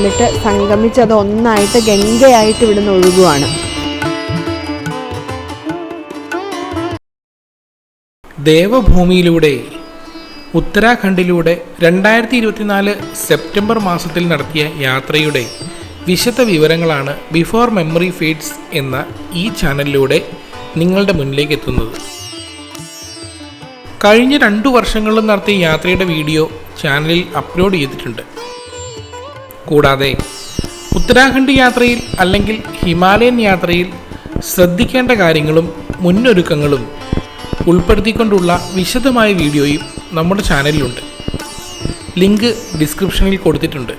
വന്നിട്ട് സംഗമിച്ച് അത് ഒന്നായിട്ട് ഗംഗയായിട്ട് ഇവിടുന്ന് ഒഴുകുവാണ്. ദേവഭൂമിയിലൂടെ ഉത്തരാഖണ്ഡിലൂടെ 2024 സെപ്റ്റംബർ മാസത്തിൽ നടത്തിയ യാത്രയുടെ വിശദ വിവരങ്ങളാണ് ബിഫോർ മെമ്മറി ഫീഡ്സ് എന്ന ഈ ചാനലിലൂടെ നിങ്ങളുടെ മുന്നിലേക്ക് എത്തുന്നത്. കഴിഞ്ഞ 2 വർഷങ്ങളിലും നടത്തിയ യാത്രയുടെ വീഡിയോ ചാനലിൽ അപ്ലോഡ് ചെയ്തിട്ടുണ്ട്. കൂടാതെ ഉത്തരാഖണ്ഡ് യാത്രയിൽ അല്ലെങ്കിൽ ഹിമാലയൻ യാത്രയിൽ ശ്രദ്ധിക്കേണ്ട കാര്യങ്ങളും മുന്നൊരുക്കങ്ങളും ഉൾപ്പെടുത്തിക്കൊണ്ടുള്ള വിശദമായ വീഡിയോയും നമ്മുടെ ചാനലിലുണ്ട്. ലിങ്ക് ഡിസ്ക്രിപ്ഷനിൽ കൊടുത്തിട്ടുണ്ട്.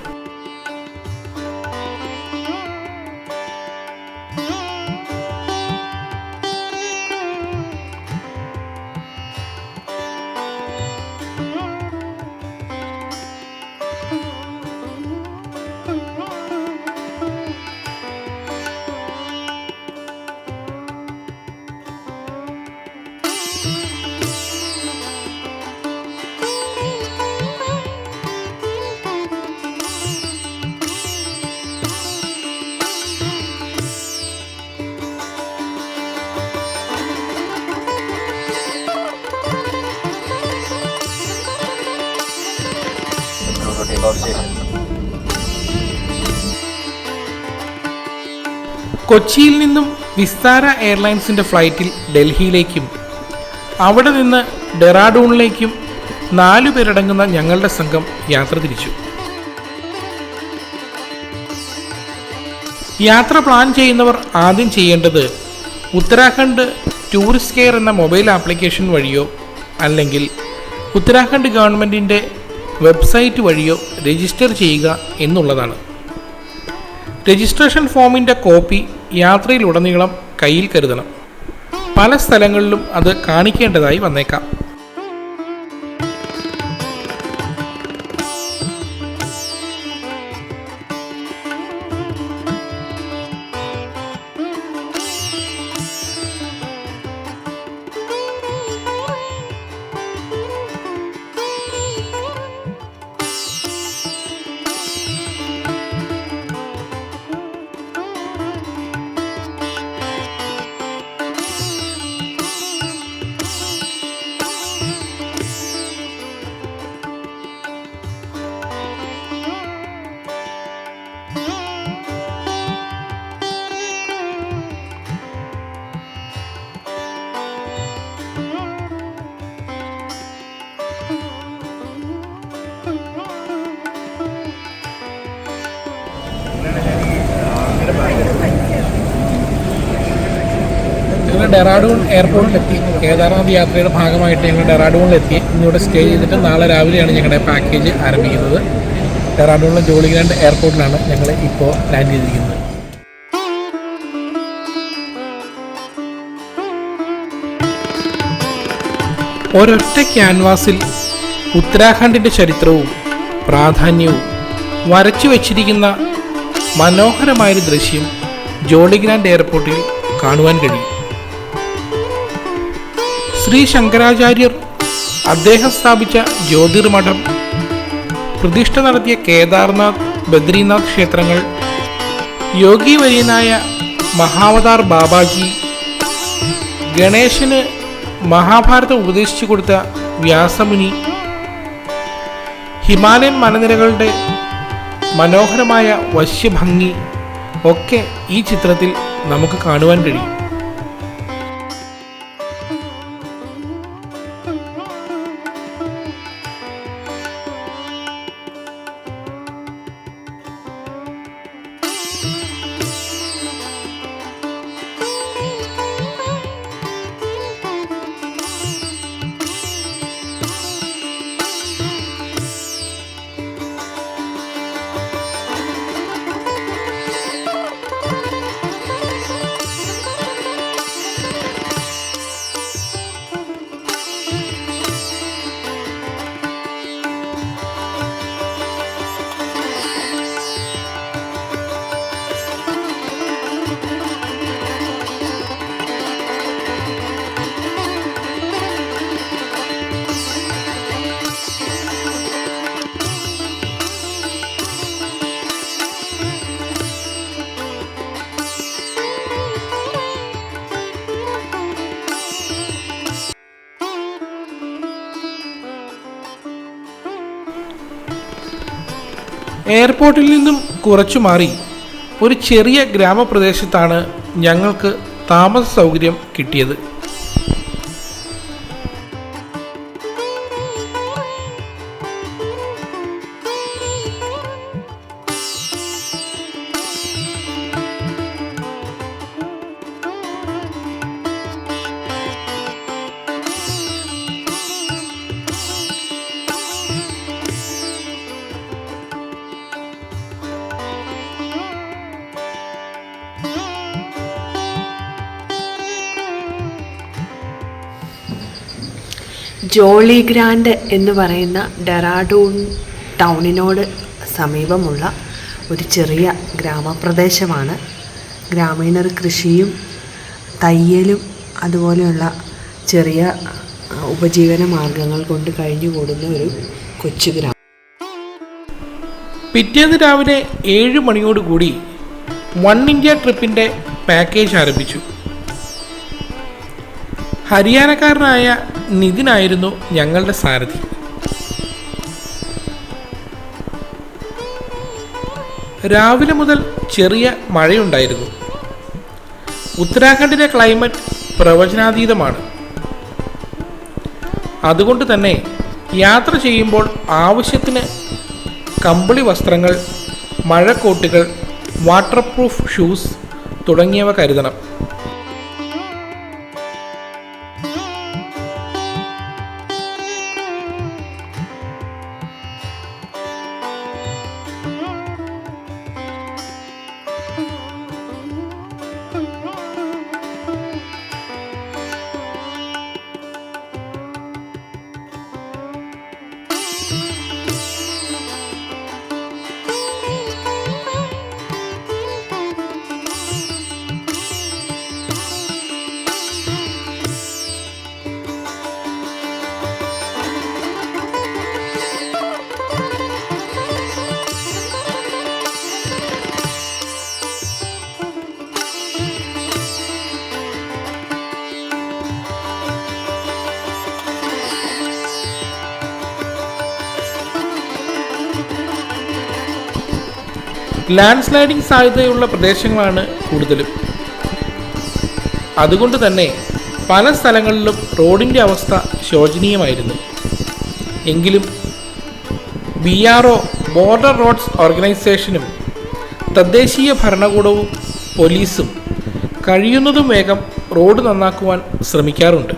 കൊച്ചിയിൽ നിന്നും വിസ്താര എയർലൈൻസിൻ്റെ ഫ്ലൈറ്റിൽ ഡൽഹിയിലേക്കും അവിടെ നിന്ന് ഡെറാഡൂണിലേക്കും 4 പേരടങ്ങുന്ന ഞങ്ങളുടെ സംഘം യാത്ര തിരിച്ചു. യാത്ര പ്ലാൻ ചെയ്യുന്നവർ ആദ്യം ചെയ്യേണ്ടത് ഉത്തരാഖണ്ഡ് ടൂറിസ്റ്റ് കെയർ എന്ന മൊബൈൽ ആപ്ലിക്കേഷൻ വഴിയോ അല്ലെങ്കിൽ ഉത്തരാഖണ്ഡ് ഗവൺമെൻറ്റിൻ്റെ വെബ്സൈറ്റ് വഴിയോ രജിസ്റ്റർ ചെയ്യുക എന്നുള്ളതാണ്. രജിസ്ട്രേഷൻ ഫോമിൻ്റെ കോപ്പി യാത്രയിലുടനീളം കയ്യിൽ കരുതണം. പല സ്ഥലങ്ങളിലും അത് കാണിക്കേണ്ടതായി വന്നേക്കാം. ഞങ്ങൾ ഡെറാഡൂൺ എയർപോർട്ടിലെത്തി. കേദാർനാഥ് യാത്രയുടെ ഭാഗമായിട്ട് ഞങ്ങൾ ഡെറാഡൂണിലെത്തി. ഇന്നിവിടെ സ്റ്റേ ചെയ്തിട്ട് നാളെ രാവിലെയാണ് ഞങ്ങളുടെ പാക്കേജ് ആരംഭിക്കുന്നത്. ഡെറാഡൂണിലെ ജോളിഗ്രാൻഡ് എയർപോർട്ടിലാണ് ഞങ്ങൾ ഇപ്പോൾ ലാൻഡ് ചെയ്തിരിക്കുന്നത്. ഒരൊറ്റ ക്യാൻവാസിൽ ഉത്തരാഖണ്ഡിൻ്റെ ചരിത്രവും പ്രാധാന്യവും വരച്ചു വച്ചിരിക്കുന്ന മനോഹരമായൊരു ദൃശ്യം ജോളിഗ്രാൻഡ് എയർപോർട്ടിൽ കാണുവാൻ കഴിയും. ശ്രീ ശങ്കരാചാര്യർ അദ്ദേഹം സ്ഥാപിച്ച ജ്യോതിർമഠം, പ്രതിഷ്ഠ നടത്തിയ കേദാർനാഥ്, ബദ്രിനാഥ് ക്ഷേത്രങ്ങൾ, യോഗി വര്യനായ മഹാവതാർ ബാബാജി, ഗണേശന് മഹാഭാരതം ഉപദേശിച്ചു കൊടുത്ത വ്യാസമുനി, ഹിമാലയൻ മലനിരകളുടെ മനോഹരമായ വശ്യഭംഗി ഒക്കെ ഈ ചിത്രത്തിൽ നമുക്ക് കാണുവാൻ കഴിയും. എയർപോർട്ടിൽ നിന്നും കുറച്ചു മാറി ഒരു ചെറിയ ഗ്രാമപ്രദേശത്താണ് ഞങ്ങൾക്ക് താമസ സൗകര്യം കിട്ടിയത്. ജോളി ഗ്രാൻഡ് എന്ന് പറയുന്ന ഡെറാഡൂൺ ടൗണിനോട് സമീപമുള്ള ഒരു ചെറിയ ഗ്രാമപ്രദേശമാണ്. ഗ്രാമീണർ കൃഷിയും തയ്യലും അതുപോലെയുള്ള ചെറിയ ഉപജീവന മാർഗങ്ങൾ കൊണ്ട് കഴിഞ്ഞുകൂടുന്ന ഒരു കൊച്ചു ഗ്രാമം. പിറ്റേന്ന് രാവിലെ 7 മണിയോടുകൂടി വൺ ഇന്ത്യ ട്രിപ്പിൻ്റെ പാക്കേജ് ആരംഭിച്ചു. ഹരിയാനക്കാരനായ നിതിനായിരുന്നു ഞങ്ങളുടെ സാരഥി. രാവിലെ മുതൽ ചെറിയ മഴയുണ്ടായിരുന്നു. ഉത്തരാഖണ്ഡിലെ ക്ലൈമറ്റ് പ്രവചനാതീതമാണ്. അതുകൊണ്ട് തന്നെ യാത്ര ചെയ്യുമ്പോൾ ആവശ്യത്തിന് കമ്പിളി വസ്ത്രങ്ങൾ, മഴക്കോട്ടുകൾ, വാട്ടർ പ്രൂഫ് ഷൂസ് തുടങ്ങിയവ കരുതണം. ലാൻഡ് സ്ലൈഡിംഗ് സാധ്യതയുള്ള പ്രദേശങ്ങളാണ് കൂടുതലും. അതുകൊണ്ട് തന്നെ പല സ്ഥലങ്ങളിലും റോഡിൻ്റെ അവസ്ഥ ശോചനീയമായിരുന്നു. എങ്കിലും BRO ബോർഡർ റോഡ്സ് ഓർഗനൈസേഷനും തദ്ദേശീയ ഭരണകൂടവും പോലീസും കഴിയുന്നതും വേഗം റോഡ് നന്നാക്കുവാൻ ശ്രമിക്കാറുണ്ട്.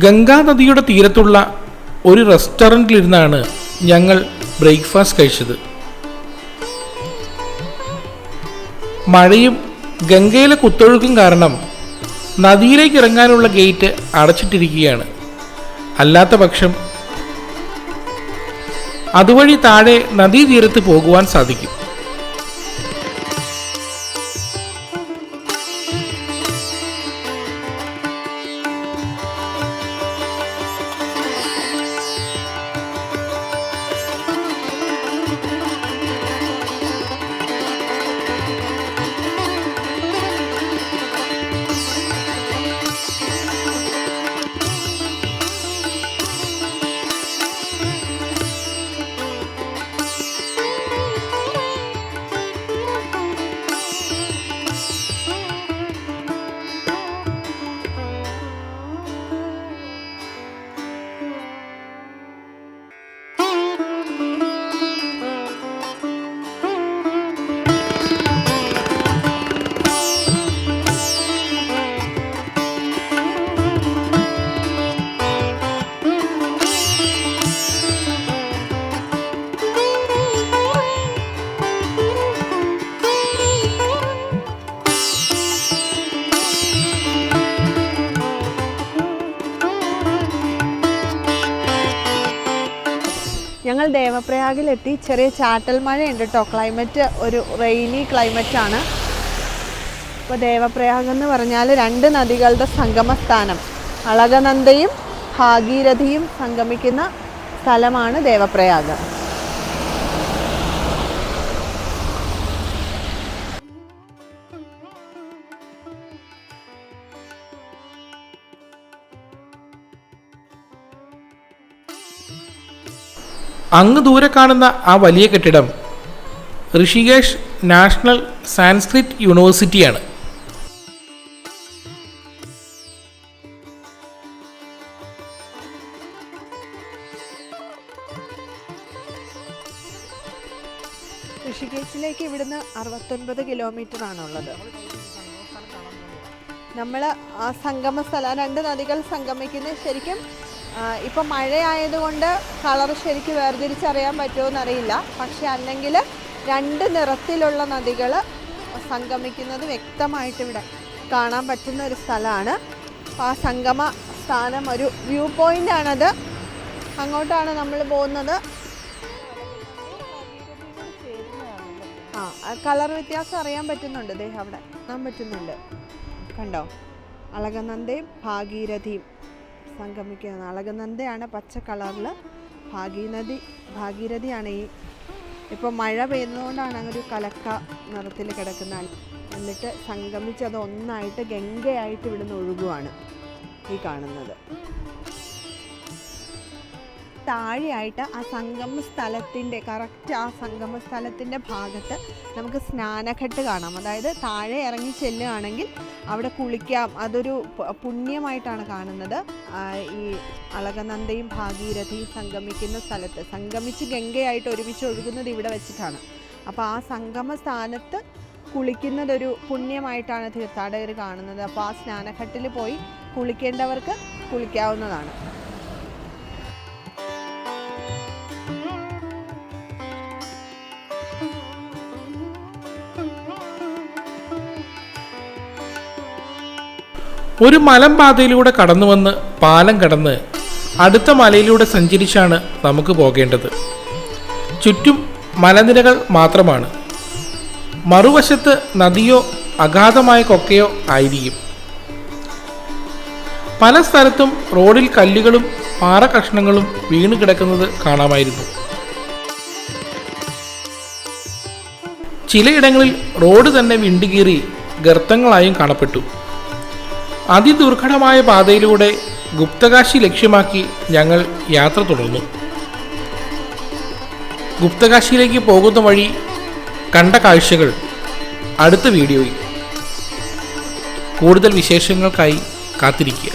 ഗംഗാനദിയുടെ തീരത്തുള്ള ഒരു റെസ്റ്റോറൻറ്റിലിരുന്നാണ് ഞങ്ങൾ ബ്രേക്ക്ഫാസ്റ്റ് കഴിച്ചത്. മഴയും ഗംഗയിലെ കുത്തൊഴുക്കും കാരണം നദിയിലേക്ക് ഇറങ്ങാനുള്ള ഗേറ്റ് അടച്ചിട്ടിരിക്കുകയാണ്. അല്ലാത്ത പക്ഷം അതുവഴി താഴെ നദീതീരത്ത് പോകുവാൻ സാധിക്കും. ദേവപ്രയാഗിലെത്തി. ചെറിയ ചാറ്റൽ മഴയുണ്ട് കേട്ടോ. ക്ലൈമറ്റ് ഒരു റെയിനി ക്ലൈമറ്റാണ്. അപ്പോൾ ദേവപ്രയാഗ് എന്ന് പറഞ്ഞാൽ 2 നദികളുടെ സംഗമസ്ഥാനം. അളകനന്ദയും ഭാഗീരഥിയും സംഗമിക്കുന്ന സ്ഥലമാണ് ദേവപ്രയാഗ്. അങ്ങ് ദൂരെ കാണുന്ന ആ വലിയ കെട്ടിടം ഋഷികേശ് നാഷണൽ സാൻസ്ക്രിറ്റ് യൂണിവേഴ്സിറ്റിയാണ്. ഋഷികേശിലേക്ക് ഇവിടുന്ന് 69 കിലോമീറ്റർ ആണുള്ളത്. നമ്മൾ ആ സംഗമ സ്ഥലം 2 നദികൾ സംഗമിക്കുന്നത് ശരിക്കും ഇപ്പം മഴയായതുകൊണ്ട് കളർ ശരിക്കും വേർതിരിച്ചറിയാൻ പറ്റുമോ എന്നറിയില്ല. പക്ഷെ അല്ലെങ്കിൽ 2 നിറത്തിലുള്ള നദികൾ സംഗമിക്കുന്നത് വ്യക്തമായിട്ട് ഇവിടെ കാണാൻ പറ്റുന്ന ഒരു സ്ഥലമാണ്. അപ്പോൾ ആ സംഗമ സ്ഥാനം ഒരു വ്യൂ പോയിൻ്റാണത്. അങ്ങോട്ടാണ് നമ്മൾ പോകുന്നത്. കളർ വ്യത്യാസം അറിയാൻ പറ്റുന്നുണ്ട്. അവിടെ കാണാൻ പറ്റുന്നുണ്ട്. കണ്ടോ, അളകനന്ദയും ഭാഗീരഥിയും സംഗമിക്കുന്നത്. അളകനന്ദയാണ് പച്ച കളറിൽ, ഭാഗീരഥിയാണ് ഈ ഇപ്പോൾ മഴ പെയ്യുന്നതുകൊണ്ടാണ് അങ്ങൊരു കലക്ക നിറത്തിൽ കിടക്കുന്നത്. എന്നിട്ട് സംഗമിച്ച് അത് ഒന്നായിട്ട് ഗംഗയായിട്ട് ഇവിടുന്ന് ഒഴുകുവാണ് ഈ കാണുന്നത്. താഴെയായിട്ട് ആ സംഗമ സ്ഥലത്തിൻ്റെ കറക്റ്റ് ആ സംഗമ സ്ഥലത്തിൻ്റെ ഭാഗത്ത് നമുക്ക് സ്നാനഘട്ട് കാണാം. അതായത് താഴെ ഇറങ്ങി ചെല്ലുകയാണെങ്കിൽ അവിടെ കുളിക്കാം. അതൊരു പുണ്യമായിട്ടാണ് കാണുന്നത്. ഈ അളകനന്ദയും ഭാഗീരഥിയും സംഗമിക്കുന്ന സ്ഥലത്ത് സംഗമിച്ച് ഗംഗയായിട്ട് ഒരുമിച്ച് ഒഴുകുന്നത് ഇവിടെ വെച്ചിട്ടാണ്. അപ്പോൾ ആ സംഗമ സ്ഥാനത്ത് കുളിക്കുന്നതൊരു പുണ്യമായിട്ടാണ് തീർത്ഥാടകർ കാണുന്നത്. അപ്പോൾ ആ സ്നാനഘട്ടിൽ പോയി കുളിക്കേണ്ടവർക്ക് കുളിക്കാവുന്നതാണ്. ഒരു മലമ്പാതയിലൂടെ കടന്നു വന്ന് പാലം കടന്ന് അടുത്ത മലയിലൂടെ സഞ്ചരിച്ചാണ് നമുക്ക് പോകേണ്ടത്. ചുറ്റും മലനിരകൾ മാത്രമാണ്. മറുവശത്ത് നദിയോ അഗാധമായ കൊക്കയോ ആയിരിക്കും. പല സ്ഥലത്തും റോഡിൽ കല്ലുകളും പാറ കഷ്ണങ്ങളും വീണ് കിടക്കുന്നത് കാണാമായിരുന്നു. ചിലയിടങ്ങളിൽ റോഡ് തന്നെ വിണ്ടുകീറി ഗർത്തങ്ങളായും കാണപ്പെട്ടു. അതിദുർഘടമായ പാതയിലൂടെ ഗുപ്തകാശി ലക്ഷ്യമാക്കി ഞങ്ങൾ യാത്ര തുടർന്നു. ഗുപ്തകാശിയിലേക്ക് പോകുന്ന വഴി കണ്ട കാഴ്ചകൾ അടുത്ത വീഡിയോയിൽ. കൂടുതൽ വിശേഷങ്ങൾക്കായി കാത്തിരിക്കുക.